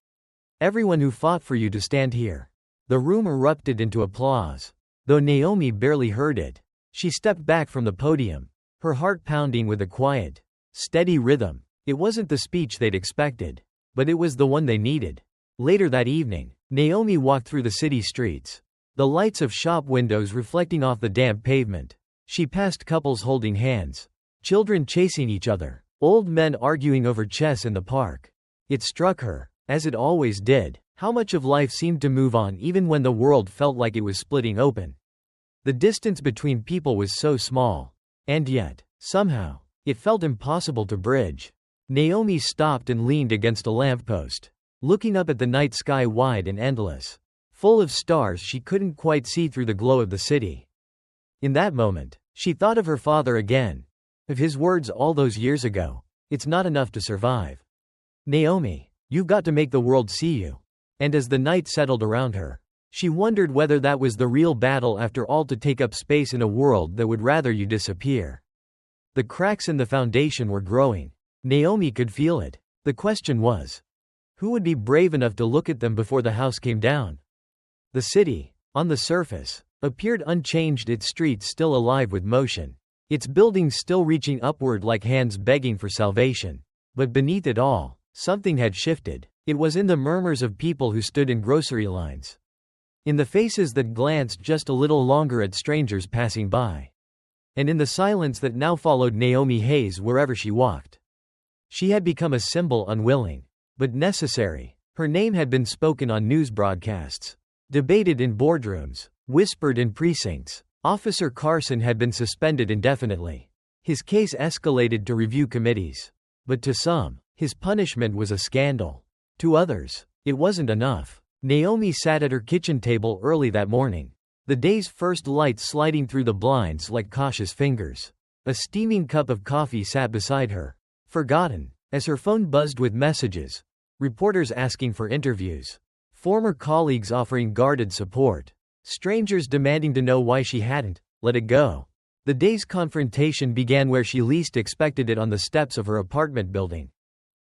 Everyone who fought for you to stand here." The room erupted into applause. Though Naomi barely heard it, she stepped back from the podium, her heart pounding with a quiet, steady rhythm. It wasn't the speech they'd expected, but it was the one they needed. Later that evening, Naomi walked through the city streets, the lights of shop windows reflecting off the damp pavement. She passed couples holding hands, children chasing each other, old men arguing over chess in the park. It struck her, as it always did, how much of life seemed to move on even when the world felt like it was splitting open. The distance between people was so small, and yet, somehow, it felt impossible to bridge. Naomi stopped and leaned against a lamppost, looking up at the night sky wide and endless, full of stars she couldn't quite see through the glow of the city. In that moment, she thought of her father again, of his words all those years ago. "It's not enough to survive, Naomi. You've got to make the world see you." And as the night settled around her, she wondered whether that was the real battle after all, to take up space in a world that would rather you disappear. The cracks in the foundation were growing. Naomi could feel it. The question was, who would be brave enough to look at them before the house came down? The city, on the surface, appeared unchanged, its streets still alive with motion, its buildings still reaching upward like hands begging for salvation. But beneath it all, something had shifted. It was in the murmurs of people who stood in grocery lines, in the faces that glanced just a little longer at strangers passing by, and in the silence that now followed Naomi Hayes wherever she walked. She had become a symbol, unwilling, but necessary. Her name had been spoken on news broadcasts, debated in boardrooms, whispered in precincts. Officer Carson had been suspended indefinitely. His case escalated to review committees. But to some, his punishment was a scandal. To others, it wasn't enough. Naomi sat at her kitchen table early that morning, the day's first light sliding through the blinds like cautious fingers. A steaming cup of coffee sat beside her, forgotten, as her phone buzzed with messages, reporters asking for interviews, former colleagues offering guarded support, strangers demanding to know why she hadn't let it go. The day's confrontation began where she least expected it, on the steps of her apartment building.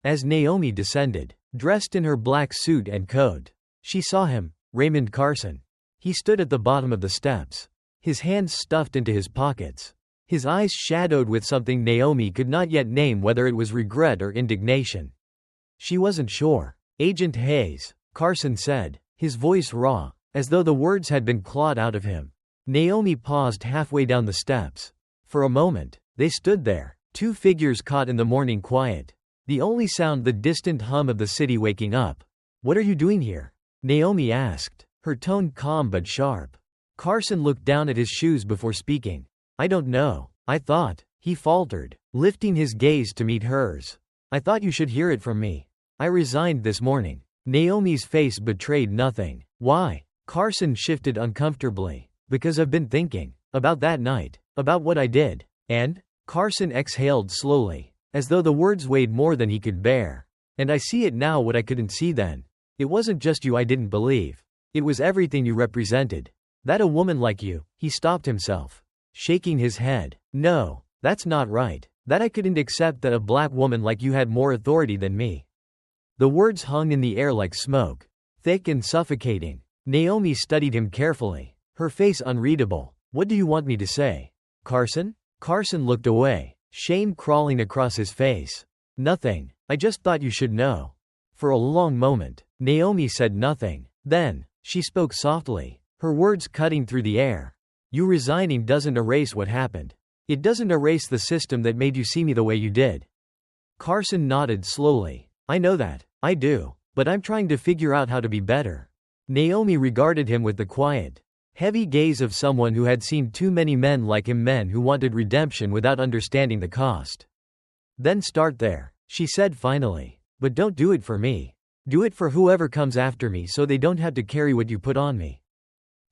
As Naomi descended, dressed in her black suit and coat, she saw him, Raymond Carson. He stood at the bottom of the steps, his hands stuffed into his pockets, his eyes shadowed with something Naomi could not yet name, whether it was regret or indignation. She wasn't sure. "Agent Hayes," Carson said, his voice raw, as though the words had been clawed out of him. Naomi paused halfway down the steps. For a moment, they stood there, two figures caught in the morning quiet, the only sound the distant hum of the city waking up. "What are you doing here?" Naomi asked, her tone calm but sharp. Carson looked down at his shoes before speaking. "I don't know. I thought," he faltered, lifting his gaze to meet hers. "I thought you should hear it from me. I resigned this morning." Naomi's face betrayed nothing. "Why?" Carson shifted uncomfortably. "Because I've been thinking about that night, about what I did, and," Carson exhaled slowly, as though the words weighed more than he could bear, "and I see it now what I couldn't see then. It wasn't just you I didn't believe. It was everything you represented. That a woman like you," he stopped himself, shaking his head. "No, that's not right. That I couldn't accept that a black woman like you had more authority than me." The words hung in the air like smoke, thick and suffocating. Naomi studied him carefully, her face unreadable. "What do you want me to say, Carson?" Carson looked away, shame crawling across his face. "Nothing. I just thought you should know." For a long moment, Naomi said nothing. Then, she spoke softly, her words cutting through the air. "You resigning doesn't erase what happened. It doesn't erase the system that made you see me the way you did." Carson nodded slowly. "I know that. I do. But I'm trying to figure out how to be better." Naomi regarded him with the quiet, heavy gaze of someone who had seen too many men like him, men who wanted redemption without understanding the cost. "Then start there," she said finally. "But don't do it for me. Do it for whoever comes after me so they don't have to carry what you put on me."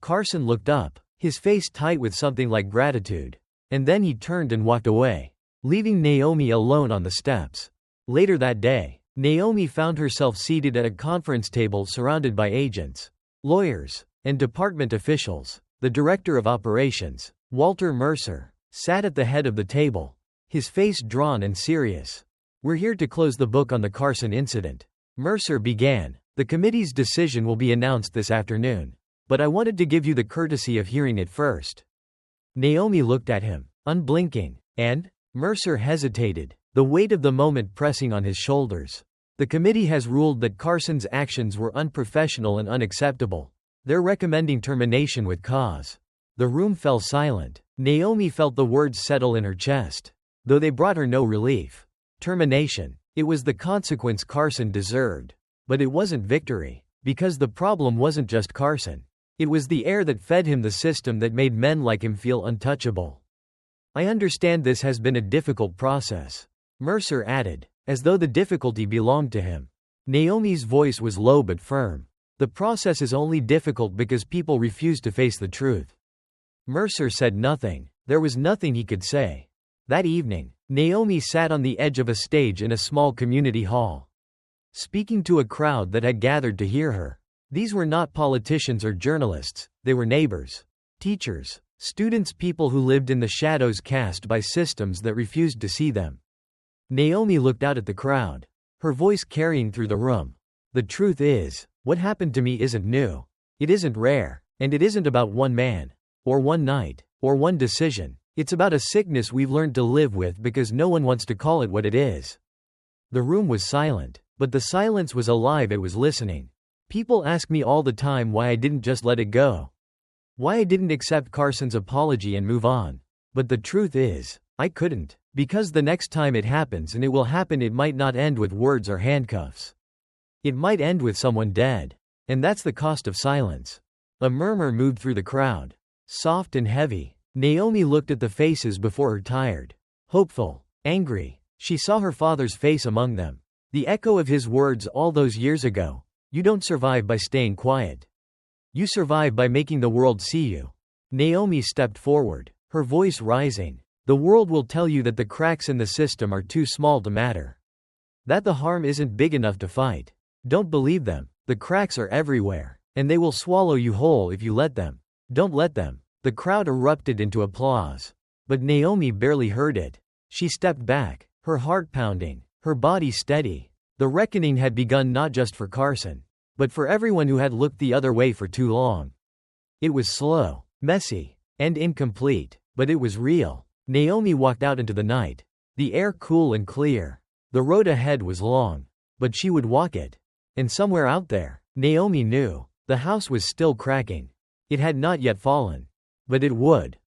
Carson looked up, his face tight with something like gratitude. And then he turned and walked away, leaving Naomi alone on the steps. Later that day, Naomi found herself seated at a conference table surrounded by agents, lawyers, and department officials. The director of operations, Walter Mercer, sat at the head of the table, his face drawn and serious. "We're here to close the book on the Carson incident," Mercer began. "The committee's decision will be announced this afternoon. But I wanted to give you the courtesy of hearing it first." Naomi looked at him, unblinking. "And?" Mercer hesitated, the weight of the moment pressing on his shoulders. "The committee has ruled that Carson's actions were unprofessional and unacceptable. They're recommending termination with cause." The room fell silent. Naomi felt the words settle in her chest, though they brought her no relief. Termination. It was the consequence Carson deserved. But it wasn't victory, because the problem wasn't just Carson. It was the air that fed him, the system that made men like him feel untouchable. "I understand this has been a difficult process," Mercer added, as though the difficulty belonged to him. Naomi's voice was low but firm. "The process is only difficult because people refuse to face the truth." Mercer said nothing. There was nothing he could say. That evening, Naomi sat on the edge of a stage in a small community hall, speaking to a crowd that had gathered to hear her. These were not politicians or journalists, they were neighbors, teachers, students, people who lived in the shadows cast by systems that refused to see them. Naomi looked out at the crowd, her voice carrying through the room. "The truth is, what happened to me isn't new. It isn't rare, and it isn't about one man, or one night, or one decision. It's about a sickness we've learned to live with because no one wants to call it what it is." The room was silent, but the silence was alive, it was listening. "People ask me all the time why I didn't just let it go. Why I didn't accept Carson's apology and move on. But the truth is, I couldn't. Because the next time it happens, and it will happen, it might not end with words or handcuffs. It might end with someone dead. And that's the cost of silence." A murmur moved through the crowd, soft and heavy. Naomi looked at the faces before her, tired, hopeful, angry. She saw her father's face among them. The echo of his words all those years ago. "You don't survive by staying quiet. You survive by making the world see you." Naomi stepped forward, her voice rising. "The world will tell you that the cracks in the system are too small to matter. That the harm isn't big enough to fight. Don't believe them. The cracks are everywhere, and they will swallow you whole if you let them. Don't let them." The crowd erupted into applause. But Naomi barely heard it. She stepped back, her heart pounding, her body steady. The reckoning had begun, not just for Carson, but for everyone who had looked the other way for too long. It was slow, messy, and incomplete, but it was real. Naomi walked out into the night, the air cool and clear. The road ahead was long, but she would walk it. And somewhere out there, Naomi knew, the house was still cracking. It had not yet fallen. But it would.